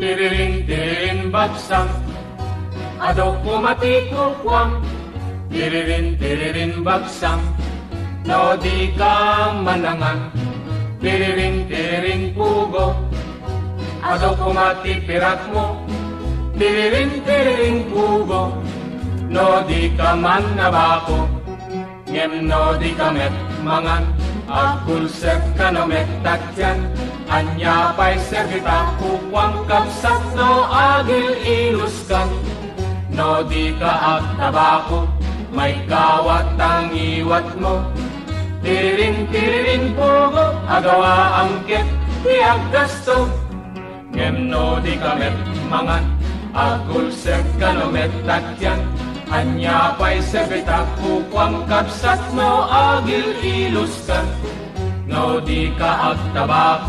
tiririn bagsang, adok pumati kukwang, tiririn bagsang, no di ka manangan, tiririn pugo, adok pumati pirat mo, tiririn pugo, no di ka man nabako, ngem no di ka met mangan, agkulsek ka no met takyan, anya pa'y servita kukwang kapsat no agil iluskan, no di ka at tabako, may kawat ang iwat mo, tiririn pugo, agawa ang kit, tiag gasto, ngem no di ka met mangan, agkulsek ka no met takyan, anya pa'y servita kukwang kapsat no agil iluskan, no di ka at tabako.